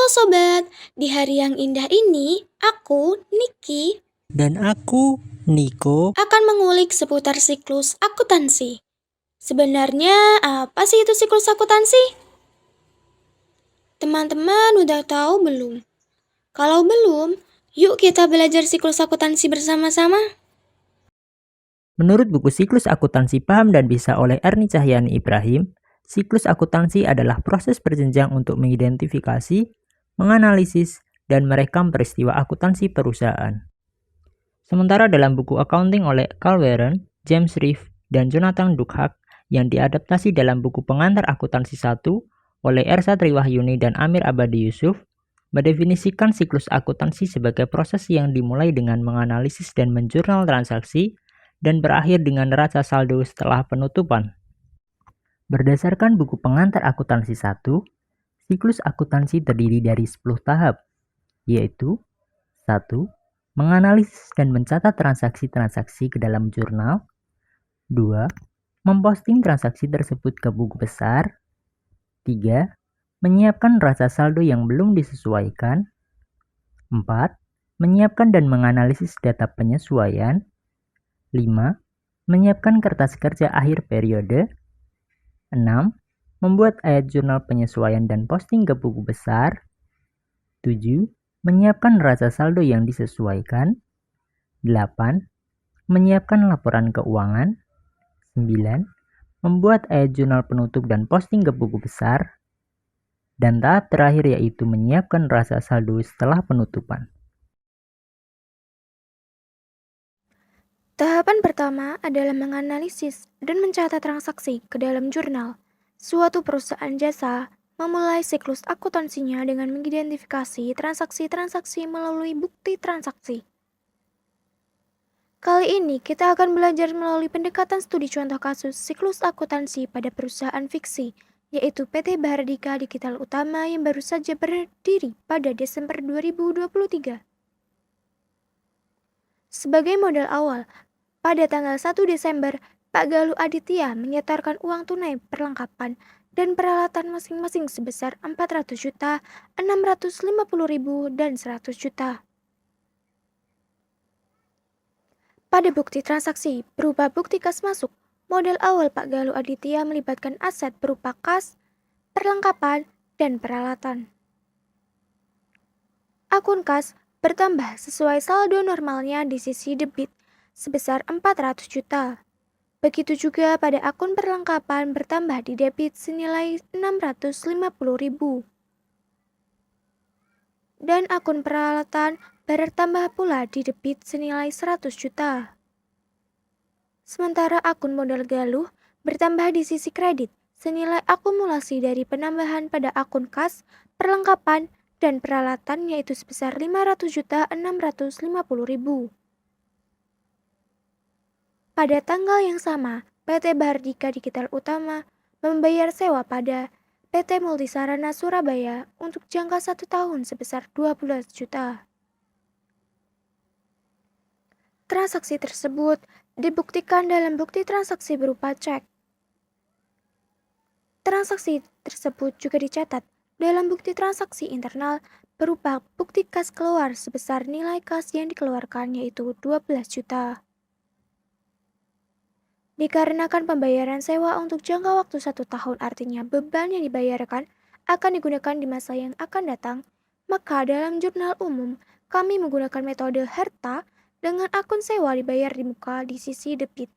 sobat, di hari yang indah ini, aku, Niki, Dan aku, Niko. akan mengulik seputar siklus akuntansi. Sebenarnya apa sih itu siklus akuntansi? Teman-teman udah tahu belum? Kalau belum, yuk kita belajar siklus akuntansi bersama-sama. Menurut buku Siklus Akuntansi Paham dan Bisa oleh Erni Cahyani Ibrahim, siklus akuntansi adalah proses berjenjang untuk mengidentifikasi, menganalisis, dan merekam peristiwa akuntansi perusahaan. Sementara dalam buku Accounting oleh Carl Warren, James Reeve, dan Jonathan Dukak yang diadaptasi dalam buku Pengantar Akuntansi 1 oleh Ersa Triwahyuni dan Amir Abadi Yusuf, mendefinisikan siklus akuntansi sebagai proses yang dimulai dengan menganalisis dan menjurnal transaksi dan berakhir dengan neraca saldo setelah penutupan. Berdasarkan buku Pengantar Akuntansi 1, siklus akuntansi terdiri dari 10 tahap, yaitu 1. Menganalisis dan mencatat transaksi-transaksi ke dalam jurnal. 2. Memposting transaksi tersebut ke buku besar. 3. Menyiapkan neraca saldo yang belum disesuaikan. 4. Menyiapkan dan menganalisis data penyesuaian. 5. Menyiapkan kertas kerja akhir periode. 6. Membuat ayat jurnal penyesuaian dan posting ke buku besar. 7. Menyiapkan neraca saldo yang disesuaikan. 8. Menyiapkan laporan keuangan. 9. Membuat ayat jurnal penutup dan posting ke buku besar. Dan tahap terakhir yaitu menyiapkan neraca saldo setelah penutupan. Tahapan pertama adalah menganalisis dan mencatat transaksi ke dalam jurnal. Suatu perusahaan jasa memulai siklus akuntansinya dengan mengidentifikasi transaksi-transaksi melalui bukti transaksi. Kali ini kita akan belajar melalui pendekatan studi contoh kasus siklus akuntansi pada perusahaan fiksi, yaitu PT Bahardika Digital Utama yang baru saja berdiri pada Desember 2023. Sebagai modal awal, pada tanggal 1 Desember, Pak Galuh Aditya menyetorkan uang tunai perlengkapan dan peralatan masing-masing sebesar 400 juta, 650 ribu, dan 100 juta. Pada bukti transaksi berupa bukti kas masuk, modal awal Pak Galuh Aditya melibatkan aset berupa kas, perlengkapan, dan peralatan. Akun kas bertambah sesuai saldo normalnya di sisi debit sebesar 400 juta. Begitu juga pada akun perlengkapan bertambah di debit senilai 650 ribu. Dan akun peralatan bertambah pula di debit senilai 100 juta. Sementara akun modal Galuh bertambah di sisi kredit senilai akumulasi dari penambahan pada akun kas, perlengkapan, dan peralatan yaitu sebesar 500 juta 650 ribu. Pada tanggal yang sama, PT Bahardika Digital Utama membayar sewa pada PT Multisarana Surabaya untuk jangka 1 tahun sebesar 12 juta. Transaksi tersebut dibuktikan dalam bukti transaksi berupa cek. Transaksi tersebut juga dicatat dalam bukti transaksi internal berupa bukti kas keluar sebesar nilai kas yang dikeluarkan yaitu 12 juta. Dikarenakan pembayaran sewa untuk jangka waktu 1 tahun artinya beban yang dibayarkan akan digunakan di masa yang akan datang, maka dalam jurnal umum kami menggunakan metode harta dengan akun sewa dibayar di muka di sisi debit.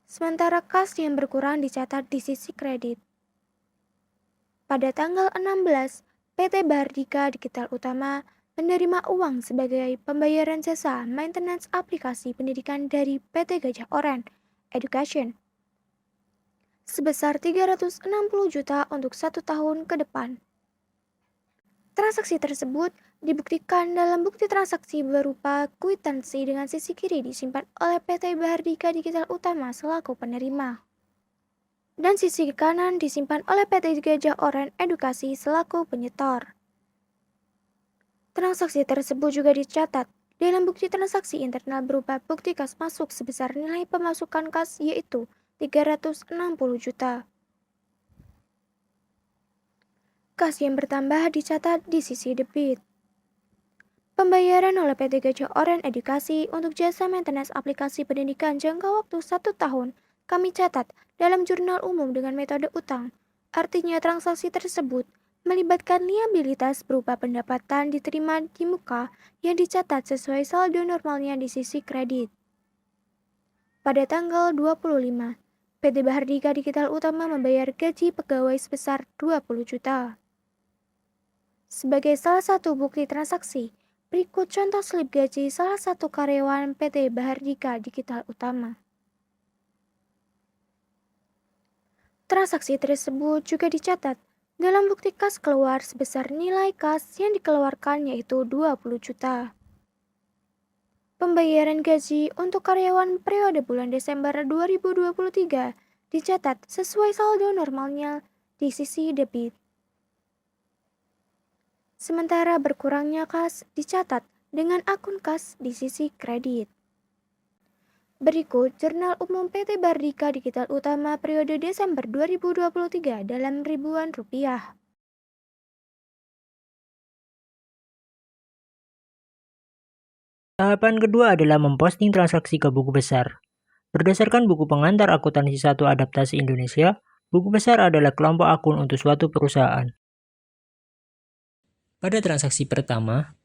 Sementara kas yang berkurang dicatat di sisi kredit. Pada tanggal 16, PT Bahardika Digital Utama menerima uang sebagai pembayaran jasa maintenance aplikasi pendidikan dari PT Gajah Oren Education sebesar 360 juta untuk 1 tahun ke depan. Transaksi tersebut dibuktikan dalam bukti transaksi berupa kwitansi dengan sisi kiri disimpan oleh PT Bahardika Digital Utama selaku penerima. Dan sisi kanan disimpan oleh PT Gajah Oren Edukasi selaku penyetor. Transaksi tersebut juga dicatat dalam bukti transaksi internal berupa bukti kas masuk sebesar nilai pemasukan kas yaitu 360 juta. kas yang bertambah dicatat di sisi debit. Pembayaran oleh PT Gajah Oren Edukasi untuk jasa maintenance aplikasi pendidikan jangka waktu 1 tahun kami catat dalam jurnal umum dengan metode utang. Artinya transaksi tersebut melibatkan liabilitas berupa pendapatan diterima di muka yang dicatat sesuai saldo normalnya di sisi kredit. Pada tanggal 25, PT Bahardika Digital Utama membayar gaji pegawai sebesar 20 juta. Sebagai salah satu bukti transaksi, berikut contoh slip gaji salah satu karyawan PT Bahardika Digital Utama. Transaksi tersebut juga dicatat dalam bukti kas keluar sebesar nilai kas yang dikeluarkan yaitu 20 juta. Pembayaran gaji untuk karyawan periode bulan Desember 2023 dicatat sesuai saldo normalnya di sisi debit. Sementara berkurangnya kas dicatat dengan akun kas di sisi kredit. Berikut jurnal umum PT Bahardika Digital Utama periode Desember 2023 dalam ribuan rupiah. Tahapan kedua adalah memposting transaksi ke buku besar. Berdasarkan buku pengantar akuntansi 1 adaptasi Indonesia, buku besar adalah kelompok akun untuk suatu perusahaan. Pada transaksi pertama,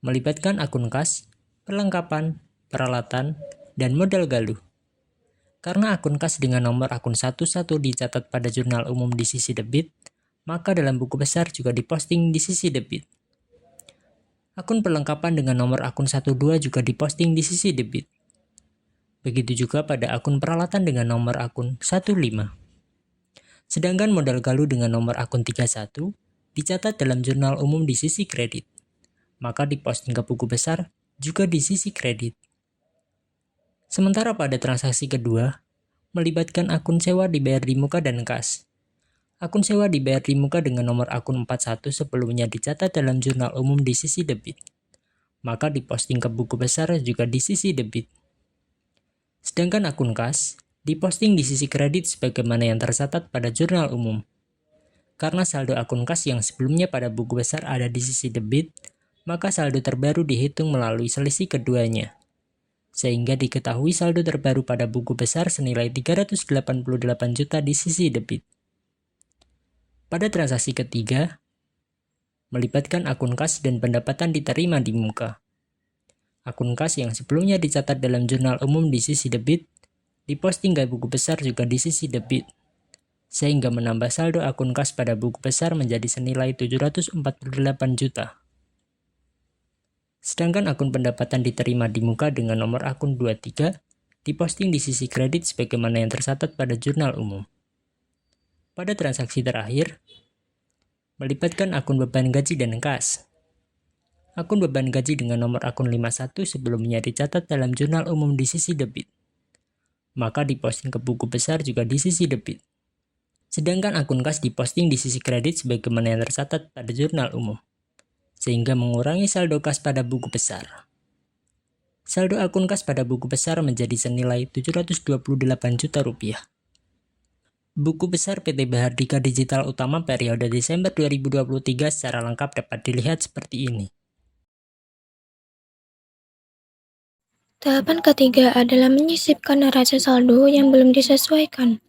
melibatkan akun kas, perlengkapan, peralatan, dan modal galuh. Karena akun kas dengan nomor akun 11 dicatat pada jurnal umum di sisi debit, maka dalam buku besar juga diposting di sisi debit. Akun perlengkapan dengan nomor akun 12 juga diposting di sisi debit. Begitu juga pada akun peralatan dengan nomor akun 15. Sedangkan modal galuh dengan nomor akun 31 dicatat dalam jurnal umum di sisi kredit, maka diposting ke buku besar juga di sisi kredit. Sementara pada transaksi kedua, melibatkan akun sewa dibayar di muka dan kas. Akun sewa dibayar di muka dengan nomor akun 41 sebelumnya dicatat dalam jurnal umum di sisi debit, maka diposting ke buku besar juga di sisi debit. Sedangkan akun kas diposting di sisi kredit sebagaimana yang tercatat pada jurnal umum. Karena saldo akun kas yang sebelumnya pada buku besar ada di sisi debit, maka saldo terbaru dihitung melalui selisih keduanya. Sehingga diketahui saldo terbaru pada buku besar senilai 388 juta di sisi debit. Pada transaksi ketiga, melibatkan akun kas dan pendapatan diterima di muka. Akun kas yang sebelumnya dicatat dalam jurnal umum di sisi debit, diposting ke buku besar juga di sisi debit, sehingga menambah saldo akun kas pada buku besar menjadi senilai 748 juta. Sedangkan akun pendapatan diterima di muka dengan nomor akun 23 diposting di sisi kredit sebagaimana yang tercatat pada jurnal umum. Pada transaksi terakhir, melibatkan akun beban gaji dan kas. Akun beban gaji dengan nomor akun 51 sebelumnya dicatat dalam jurnal umum di sisi debit, maka diposting ke buku besar juga di sisi debit. Sedangkan akun kas diposting di sisi kredit sebagaimana yang tercatat pada jurnal umum, sehingga mengurangi saldo kas pada buku besar. Saldo akun kas pada buku besar menjadi senilai 728 juta rupiah. Buku besar PT Bahardika Digital Utama periode Desember 2023 secara lengkap dapat dilihat seperti ini. Tahapan ketiga adalah menyisipkan neraca saldo yang belum disesuaikan.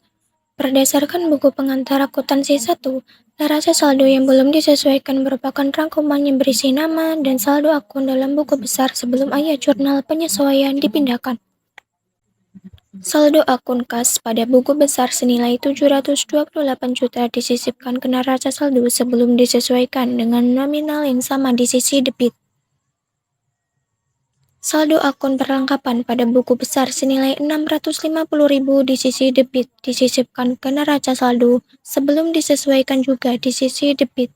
Berdasarkan buku pengantar akuntansi 1, neraca saldo yang belum disesuaikan merupakan rangkuman yang berisi nama dan saldo akun dalam buku besar sebelum ayat jurnal penyesuaian dipindahkan. Saldo akun kas pada buku besar senilai 728 juta disisipkan ke neraca saldo sebelum disesuaikan dengan nominal yang sama di sisi debit. Saldo akun perlengkapan pada buku besar senilai 650.000 di sisi debit disisipkan ke neraca saldo sebelum disesuaikan juga di sisi debit.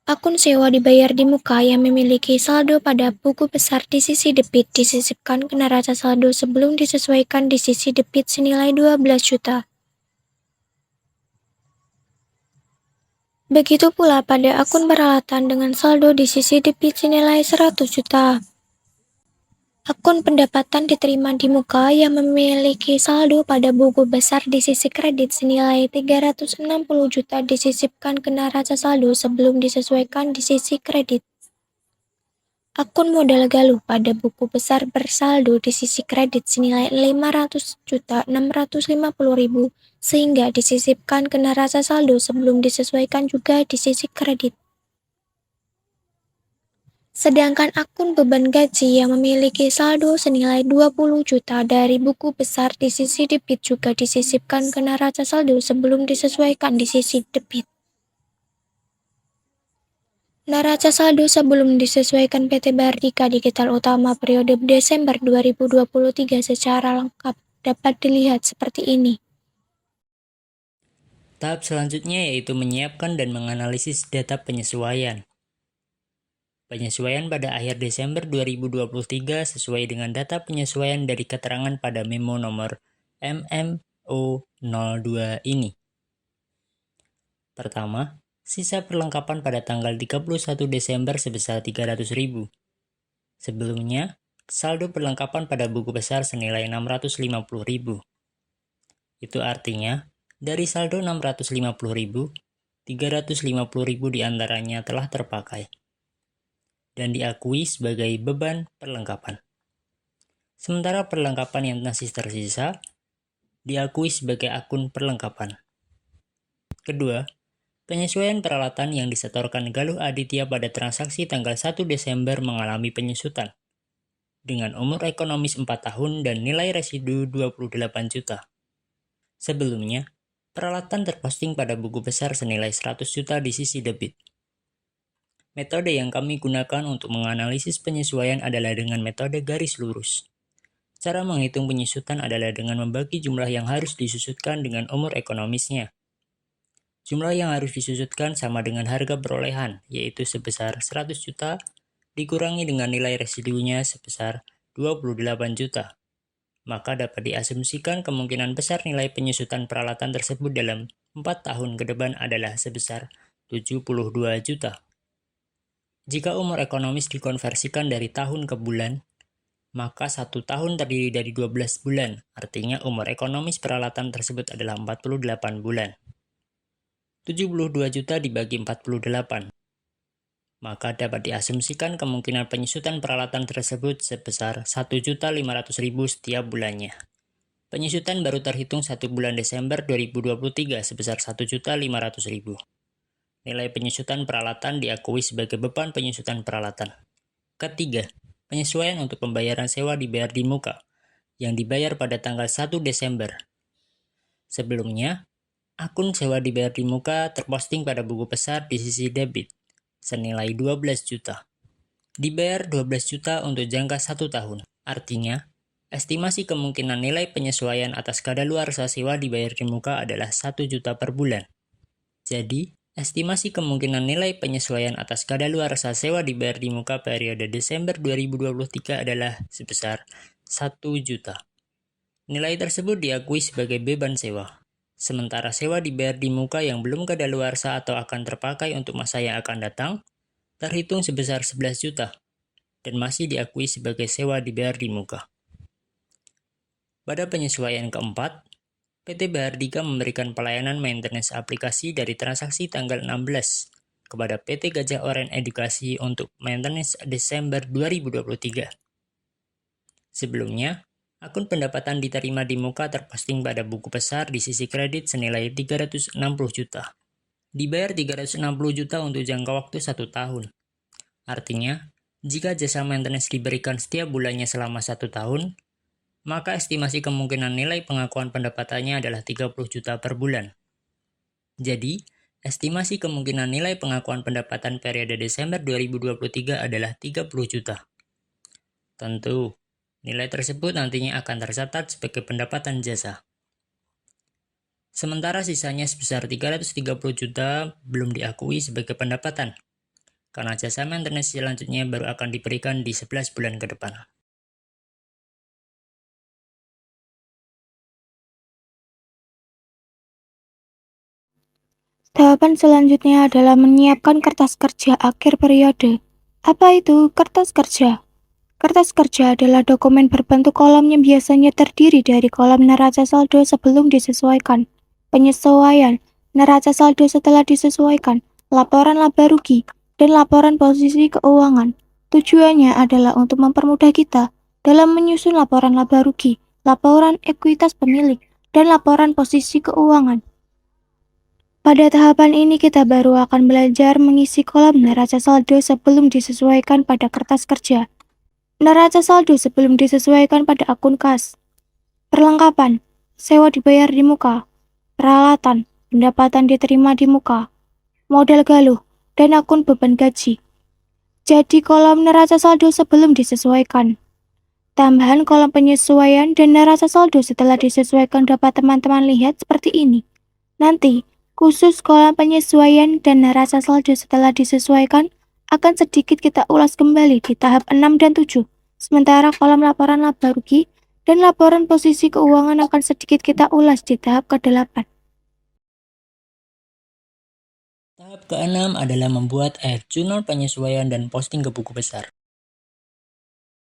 Akun sewa dibayar di muka yang memiliki saldo pada buku besar di sisi debit disisipkan ke neraca saldo sebelum disesuaikan di sisi debit senilai 12 juta. Begitu pula pada akun peralatan dengan saldo di sisi debit senilai 100 juta. Akun pendapatan diterima di muka yang memiliki saldo pada buku besar di sisi kredit senilai 360 juta disisipkan ke neraca saldo sebelum disesuaikan di sisi kredit. Akun modal Galuh pada buku besar bersaldo di sisi kredit senilai 500.650.000 sehingga disisipkan ke neraca saldo sebelum disesuaikan juga di sisi kredit. Sedangkan akun beban gaji yang memiliki saldo senilai 20 juta dari buku besar di sisi debit juga disisipkan ke neraca saldo sebelum disesuaikan di sisi debit. Neraca saldo sebelum disesuaikan PT Bardika Digital Utama periode Desember 2023 secara lengkap dapat dilihat seperti ini. Tahap selanjutnya yaitu menyiapkan dan menganalisis data penyesuaian. Penyesuaian pada akhir Desember 2023 sesuai dengan data penyesuaian dari keterangan pada memo nomor MMO02 ini. Pertama, sisa perlengkapan pada tanggal 31 Desember sebesar 300.000. Sebelumnya, saldo perlengkapan pada buku besar senilai 650.000. Itu artinya, dari saldo 650.000, 350.000 diantaranya telah terpakai dan diakui sebagai beban perlengkapan. Sementara perlengkapan yang masih tersisa diakui sebagai akun perlengkapan. Kedua, penyesuaian peralatan yang disetorkan Galuh Aditya pada transaksi tanggal 1 Desember mengalami penyusutan dengan umur ekonomis 4 tahun dan nilai residu 28 juta. Sebelumnya, peralatan terposting pada buku besar senilai 100 juta di sisi debit. Metode yang kami gunakan untuk menganalisis penyesuaian adalah dengan metode garis lurus. Cara menghitung penyusutan adalah dengan membagi jumlah yang harus disusutkan dengan umur ekonomisnya. Jumlah yang harus disusutkan sama dengan harga perolehan, yaitu sebesar 100 juta, dikurangi dengan nilai residunya sebesar 28 juta. Maka dapat diasumsikan kemungkinan besar nilai penyusutan peralatan tersebut dalam 4 tahun ke depan adalah sebesar 72 juta. Jika umur ekonomis dikonversikan dari tahun ke bulan, maka 1 tahun terdiri dari 12 bulan, artinya umur ekonomis peralatan tersebut adalah 48 bulan. 72 juta dibagi 48, maka dapat diasumsikan kemungkinan penyusutan peralatan tersebut sebesar 1.500.000 setiap bulannya. Penyusutan baru terhitung 1 bulan Desember 2023 sebesar 1.500.000. Nilai penyusutan peralatan diakui sebagai beban penyusutan peralatan. Ketiga, penyesuaian untuk pembayaran sewa dibayar di muka, yang dibayar pada tanggal 1 Desember. Sebelumnya, akun sewa dibayar di muka terposting pada buku besar di sisi debit, senilai 12 juta. Dibayar 12 juta untuk jangka 1 tahun. Artinya, estimasi kemungkinan nilai penyesuaian atas kadaluarsa sewa dibayar di muka adalah 1 juta per bulan. Jadi, estimasi kemungkinan nilai penyesuaian atas kadaluarsa sewa dibayar di muka periode Desember 2023 adalah sebesar 1 juta. Nilai tersebut diakui sebagai beban sewa. Sementara sewa dibayar di muka yang belum kadaluarsa atau akan terpakai untuk masa yang akan datang, terhitung sebesar 11 juta, dan masih diakui sebagai sewa dibayar di muka. Pada penyesuaian keempat, PT Bardika memberikan pelayanan maintenance aplikasi dari transaksi tanggal 16 kepada PT Gajah Oren Edukasi untuk maintenance Desember 2023. Sebelumnya, akun pendapatan diterima di muka terposting pada buku besar di sisi kredit senilai 360 juta. Dibayar 360 juta untuk jangka waktu 1 tahun. Artinya, jika jasa maintenance diberikan setiap bulannya selama 1 tahun, maka estimasi kemungkinan nilai pengakuan pendapatannya adalah 30 juta per bulan. Jadi, estimasi kemungkinan nilai pengakuan pendapatan periode Desember 2023 adalah 30 juta. Tentu, nilai tersebut nantinya akan tercatat sebagai pendapatan jasa. Sementara sisanya sebesar 330 juta belum diakui sebagai pendapatan, karena jasa maintenance selanjutnya baru akan diberikan di 11 bulan ke depan. Tahapan selanjutnya adalah menyiapkan kertas kerja akhir periode. Apa itu kertas kerja? Kertas kerja adalah dokumen berbentuk kolom yang biasanya terdiri dari kolom neraca saldo sebelum disesuaikan, penyesuaian, neraca saldo setelah disesuaikan, laporan laba rugi, dan laporan posisi keuangan. Tujuannya adalah untuk mempermudah kita dalam menyusun laporan laba rugi, laporan ekuitas pemilik, dan laporan posisi keuangan. Pada tahapan ini kita baru akan belajar mengisi kolom neraca saldo sebelum disesuaikan pada kertas kerja. Neraca saldo sebelum disesuaikan pada akun kas. Perlengkapan, sewa dibayar di muka. Peralatan, pendapatan diterima di muka. Modal galuh, dan akun beban gaji. Jadi kolom neraca saldo sebelum disesuaikan. Tambahan kolom penyesuaian dan neraca saldo setelah disesuaikan dapat teman-teman lihat seperti ini. Nanti, khusus kolom penyesuaian dan neraca saldo setelah disesuaikan akan sedikit kita ulas kembali di tahap 6 dan 7. Sementara kolom laporan laba rugi dan laporan posisi keuangan akan sedikit kita ulas di tahap ke-8. Tahap ke-6 adalah membuat jurnal penyesuaian dan posting ke buku besar.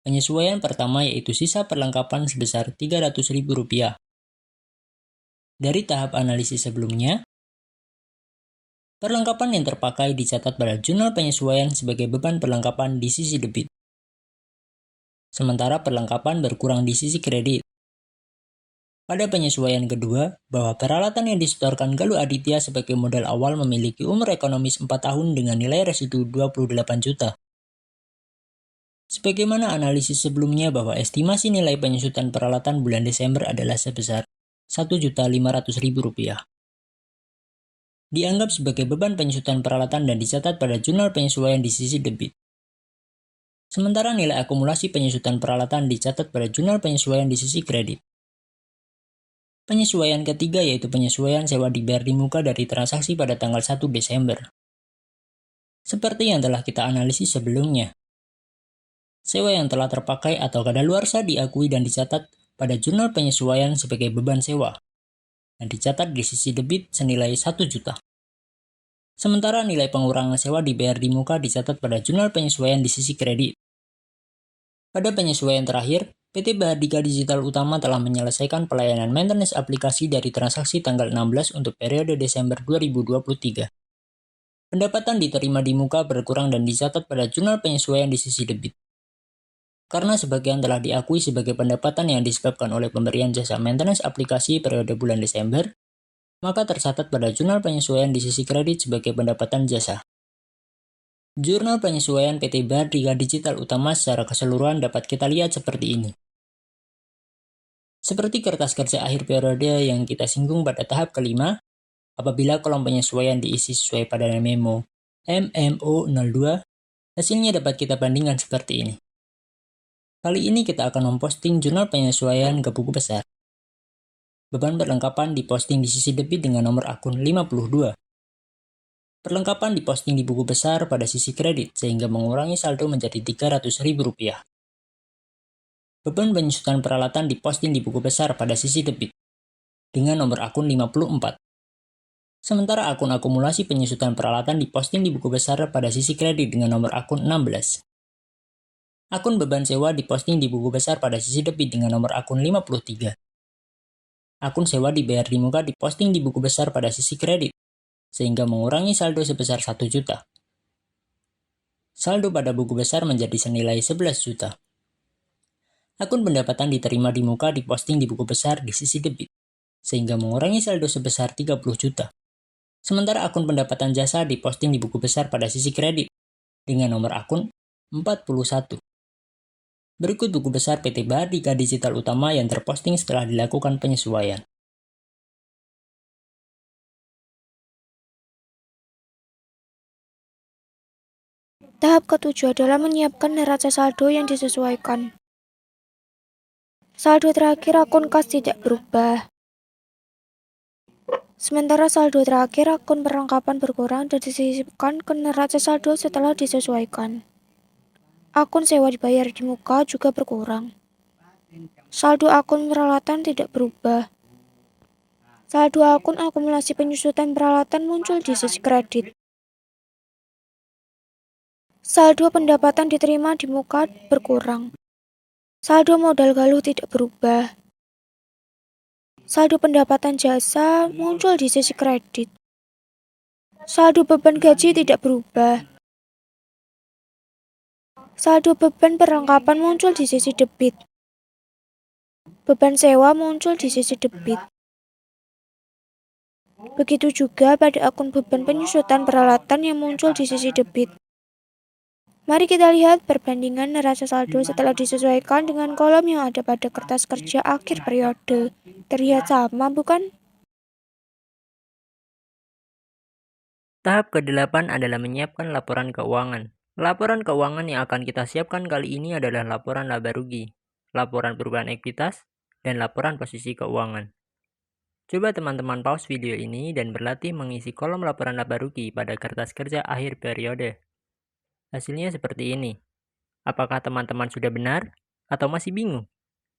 Penyesuaian pertama yaitu sisa perlengkapan sebesar Rp300.000. Dari tahap analisis sebelumnya, perlengkapan yang terpakai dicatat pada jurnal penyesuaian sebagai beban perlengkapan di sisi debit. Sementara perlengkapan berkurang di sisi kredit. Pada penyesuaian kedua, bahwa peralatan yang disetorkan Galuh Aditya sebagai modal awal memiliki umur ekonomis 4 tahun dengan nilai residu 28 juta. Sebagaimana analisis sebelumnya bahwa estimasi nilai penyusutan peralatan bulan Desember adalah sebesar Rp1.500.000. Dianggap sebagai beban penyusutan peralatan dan dicatat pada jurnal penyesuaian di sisi debit. Sementara nilai akumulasi penyusutan peralatan dicatat pada jurnal penyesuaian di sisi kredit. Penyesuaian ketiga yaitu penyesuaian sewa dibayar di muka dari transaksi pada tanggal 1 Desember. Seperti yang telah kita analisis sebelumnya. Sewa yang telah terpakai atau kadaluarsa diakui dan dicatat pada jurnal penyesuaian sebagai beban sewa dan dicatat di sisi debit senilai 1 juta. Sementara nilai pengurangan sewa dibayar di muka dicatat pada jurnal penyesuaian di sisi kredit. Pada penyesuaian terakhir, PT Bahardika Digital Utama telah menyelesaikan pelayanan maintenance aplikasi dari transaksi tanggal 16 untuk periode Desember 2023. Pendapatan diterima di muka berkurang dan dicatat pada jurnal penyesuaian di sisi debit. Karena sebagian telah diakui sebagai pendapatan yang disebabkan oleh pemberian jasa maintenance aplikasi periode bulan Desember, maka tercatat pada jurnal penyesuaian di sisi kredit sebagai pendapatan jasa. Jurnal penyesuaian PT Bahardika Digital Utama secara keseluruhan dapat kita lihat seperti ini. Seperti kertas kerja akhir periode yang kita singgung pada tahap kelima, apabila kolom penyesuaian diisi sesuai pada memo MMO02, hasilnya dapat kita bandingkan seperti ini. Kali ini kita akan memposting jurnal penyesuaian ke buku besar. Beban perlengkapan diposting di sisi debit dengan nomor akun 52. Perlengkapan diposting di buku besar pada sisi kredit sehingga mengurangi saldo menjadi Rp300.000. Beban penyusutan peralatan diposting di buku besar pada sisi debit dengan nomor akun 54. Sementara akun akumulasi penyusutan peralatan diposting di buku besar pada sisi kredit dengan nomor akun 16. Akun beban sewa diposting di buku besar pada sisi debit dengan nomor akun 53. Akun sewa dibayar di muka diposting di buku besar pada sisi kredit sehingga mengurangi saldo sebesar 1 juta. Saldo pada buku besar menjadi senilai 11 juta. Akun pendapatan diterima di muka diposting di buku besar di sisi debit, sehingga mengurangi saldo sebesar 30 juta. Sementara akun pendapatan jasa diposting di buku besar pada sisi kredit, dengan nomor akun 41. Berikut buku besar PT Bahardika Digital Utama yang terposting setelah dilakukan penyesuaian. Tahap ke-7 adalah menyiapkan neraca saldo yang disesuaikan. Saldo terakhir akun kas tidak berubah. Sementara saldo terakhir akun perlengkapan berkurang dan disisipkan ke neraca saldo setelah disesuaikan. Akun sewa dibayar di muka juga berkurang. Saldo akun peralatan tidak berubah. Saldo akun akumulasi penyusutan peralatan muncul di sisi kredit. Saldo pendapatan diterima di muka berkurang. Saldo modal Galuh tidak berubah. Saldo pendapatan jasa muncul di sisi kredit. Saldo beban gaji tidak berubah. Saldo beban perlengkapan muncul di sisi debit. Beban sewa muncul di sisi debit. Begitu juga pada akun beban penyusutan peralatan yang muncul di sisi debit. Mari kita lihat perbandingan neraca saldo setelah disesuaikan dengan kolom yang ada pada kertas kerja akhir periode. Terlihat sama, bukan? Tahap ke-8 adalah menyiapkan laporan keuangan. Laporan keuangan yang akan kita siapkan kali ini adalah laporan laba rugi, laporan perubahan ekuitas, dan laporan posisi keuangan. Coba teman-teman pause video ini dan berlatih mengisi kolom laporan laba rugi pada kertas kerja akhir periode. Hasilnya seperti ini. Apakah teman-teman sudah benar atau masih bingung?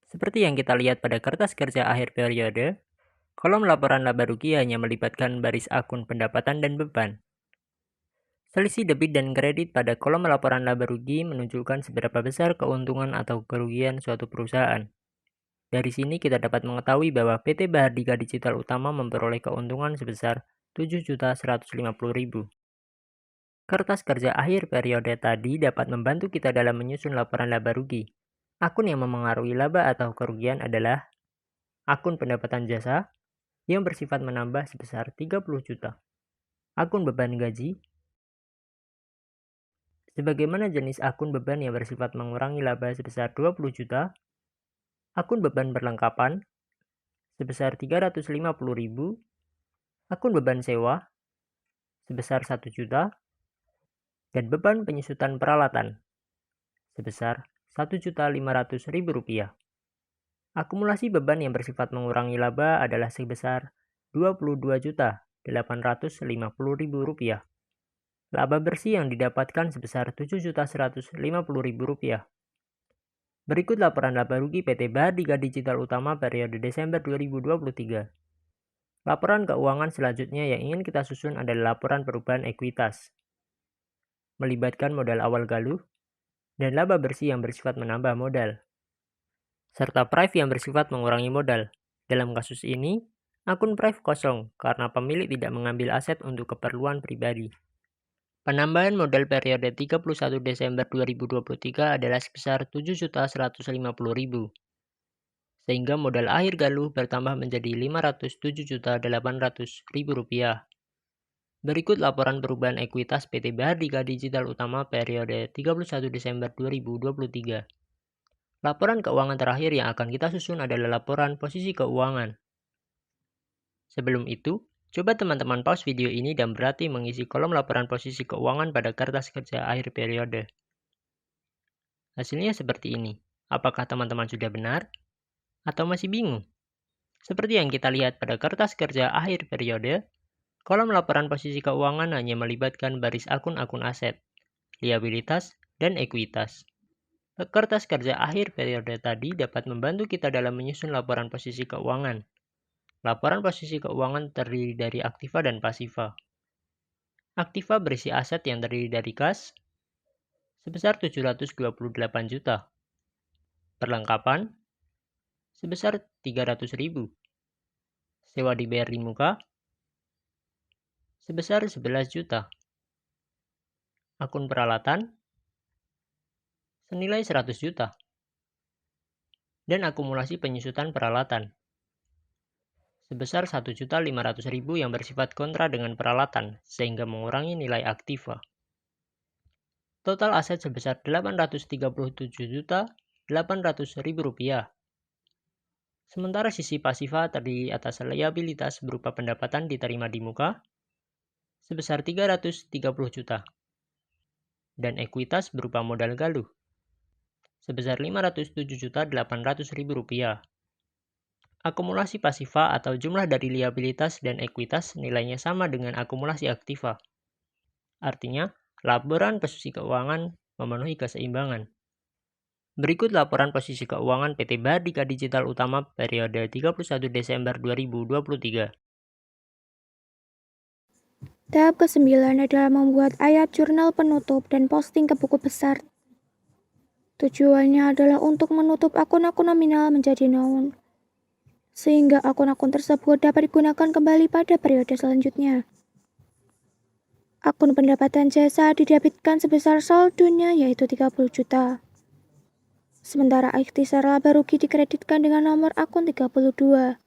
Seperti yang kita lihat pada kertas kerja akhir periode, kolom laporan laba rugi hanya melibatkan baris akun pendapatan dan beban. Selisih debit dan kredit pada kolom laporan laba rugi menunjukkan seberapa besar keuntungan atau kerugian suatu perusahaan. Dari sini kita dapat mengetahui bahwa PT Bahardika Digital Utama memperoleh keuntungan sebesar 7.150.000. Kertas kerja akhir periode tadi dapat membantu kita dalam menyusun laporan laba rugi. Akun yang memengaruhi laba atau kerugian adalah akun pendapatan jasa yang bersifat menambah sebesar 30 juta. Akun beban gaji sebagaimana jenis akun beban yang bersifat mengurangi laba sebesar 20 juta. Akun beban perlengkapan sebesar 350.000. Akun beban sewa sebesar 1 juta. Dan beban penyusutan peralatan sebesar Rp1.500.000. Akumulasi beban yang bersifat mengurangi laba adalah sebesar Rp22.850.000. Laba bersih yang didapatkan sebesar Rp7.150.000. Berikut laporan laba rugi PT Bahardika Digital Utama periode Desember 2023. Laporan keuangan selanjutnya yang ingin kita susun adalah laporan perubahan ekuitas. Melibatkan modal awal Galuh dan laba bersih yang bersifat menambah modal, serta prive yang bersifat mengurangi modal. Dalam kasus ini, akun prive kosong karena pemilik tidak mengambil aset untuk keperluan pribadi. Penambahan modal periode 31 Desember 2023 adalah sebesar Rp7.150.000, sehingga modal akhir Galuh bertambah menjadi Rp507.800.000. Berikut laporan perubahan ekuitas PT Bahardika Digital Utama periode 31 Desember 2023. Laporan keuangan terakhir yang akan kita susun adalah laporan posisi keuangan. Sebelum itu, coba teman-teman pause video ini dan berlatih mengisi kolom laporan posisi keuangan pada kertas kerja akhir periode. Hasilnya seperti ini. Apakah teman-teman sudah benar atau masih bingung? Seperti yang kita lihat pada kertas kerja akhir periode, kolom laporan posisi keuangan hanya melibatkan baris akun-akun aset, liabilitas, dan ekuitas. Kertas kerja akhir periode tadi dapat membantu kita dalam menyusun laporan posisi keuangan. Laporan posisi keuangan terdiri dari aktiva dan pasiva. Aktiva berisi aset yang terdiri dari kas sebesar 728 juta, perlengkapan sebesar 300.000, sewa dibayar di muka sebesar 11 juta, akun peralatan senilai 100 juta, dan akumulasi penyusutan peralatan sebesar 1.500.000 yang bersifat kontra dengan peralatan sehingga mengurangi nilai aktiva. Total aset sebesar Rp837.800.000. Sementara sisi pasiva terdiri atas liabilitas berupa pendapatan diterima di muka sebesar 330 juta dan ekuitas berupa modal Galuh sebesar Rp507.800.000. Akumulasi pasiva atau jumlah dari liabilitas dan ekuitas nilainya sama dengan akumulasi aktiva. Artinya, laporan posisi keuangan memenuhi keseimbangan. Berikut laporan posisi keuangan PT Bahardika Digital Utama periode 31 Desember 2023. Tahap ke-9 adalah membuat ayat jurnal penutup dan posting ke buku besar. Tujuannya adalah untuk menutup akun-akun nominal menjadi noun, sehingga akun-akun tersebut dapat digunakan kembali pada periode selanjutnya. Akun pendapatan jasa didebitkan sebesar saldonya yaitu 30 juta. Sementara ikhtisar laba rugi dikreditkan dengan nomor akun 32.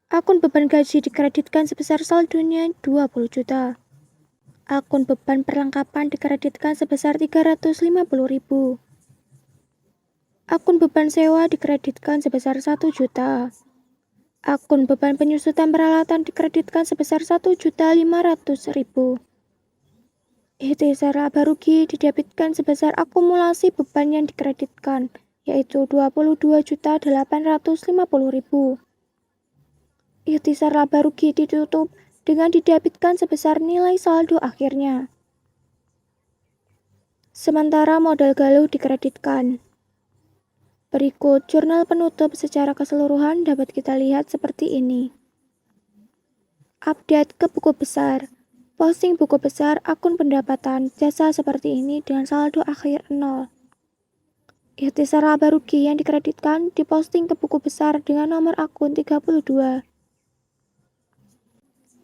Akun beban gaji dikreditkan sebesar saldonya 20 juta. Akun beban perlengkapan dikreditkan sebesar 350.000. Akun beban sewa dikreditkan sebesar 1 juta. Akun beban penyusutan peralatan dikreditkan sebesar 1.500.000. Ikhtisar laba rugi didebitkan sebesar akumulasi beban yang dikreditkan, yaitu 22.850.000. Ikhtisar laba rugi ditutup dengan didebitkan sebesar nilai saldo akhirnya. Sementara modal galuh dikreditkan. Berikut jurnal penutup secara keseluruhan dapat kita lihat seperti ini. Update ke buku besar. Posting buku besar akun pendapatan jasa seperti ini dengan saldo akhir 0. Ikhtisar laba rugi yang dikreditkan diposting ke buku besar dengan nomor akun 32.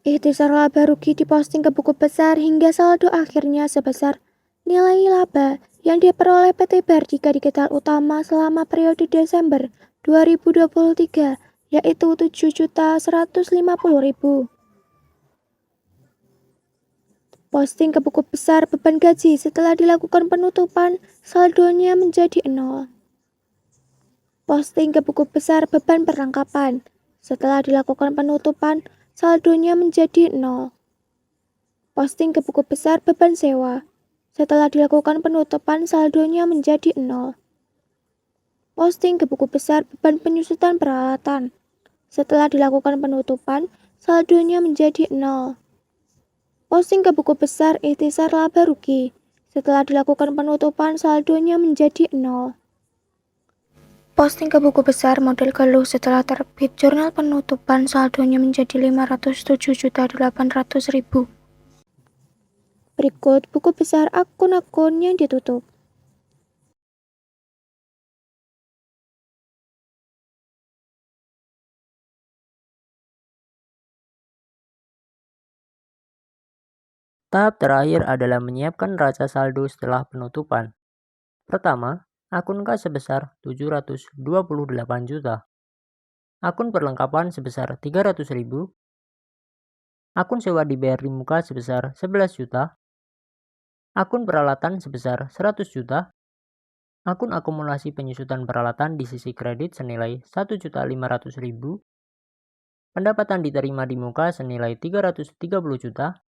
Ikhtisar laba rugi diposting ke buku besar hingga saldo akhirnya sebesar nilai laba yang diperoleh PT Bardika Digital Utama selama periode Desember 2023, yaitu 7.150.000. Posting ke buku besar beban gaji setelah dilakukan penutupan, saldonya menjadi 0. Posting ke buku besar beban perlengkapan. Setelah dilakukan penutupan, saldonya menjadi 0. Posting ke buku besar beban sewa. Setelah dilakukan penutupan, saldonya menjadi 0. Posting ke buku besar beban penyusutan peralatan. Setelah dilakukan penutupan, saldonya menjadi 0. Posting ke buku besar ikhtisar laba rugi. Setelah dilakukan penutupan, saldonya menjadi 0. Posting ke buku besar modal galuh setelah terbit jurnal penutupan, saldonya menjadi 507.800.000. Berikut buku besar akun-akun yang ditutup. Tahap terakhir adalah menyiapkan neraca saldo setelah penutupan. Pertama, akun kas sebesar 728 juta. Akun perlengkapan sebesar 300.000. Akun sewa dibayar di muka sebesar 11 juta. Akun peralatan sebesar 100 juta. Akun akumulasi penyusutan peralatan di sisi kredit senilai 1.500.000. Pendapatan diterima di muka senilai 330 juta.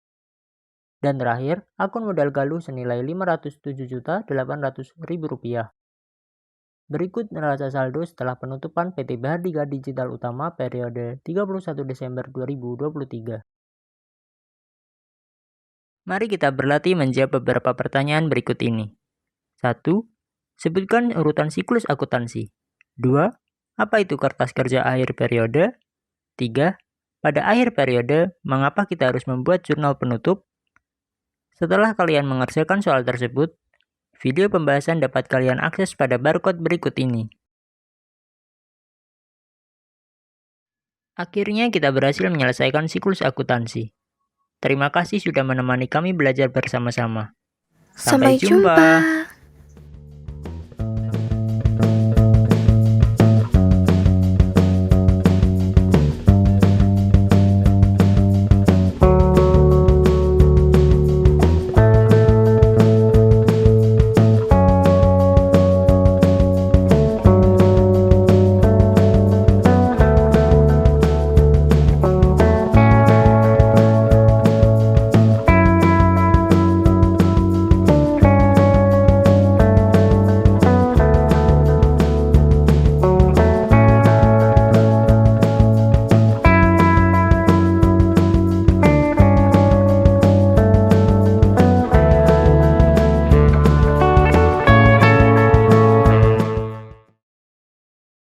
Dan terakhir, akun modal galuh senilai 507.800.000 rupiah. Berikut neraca saldo setelah penutupan PT Bardika Digital Utama periode 31 Desember 2023. Mari kita berlatih menjawab beberapa pertanyaan berikut ini. 1. Sebutkan urutan siklus akuntansi. 2. Apa itu kertas kerja akhir periode? 3. Pada akhir periode, mengapa kita harus membuat jurnal penutup? Setelah kalian mengerjakan soal tersebut, video pembahasan dapat kalian akses pada barcode berikut ini. Akhirnya kita berhasil menyelesaikan siklus akuntansi. Terima kasih sudah menemani kami belajar bersama-sama. Sampai jumpa.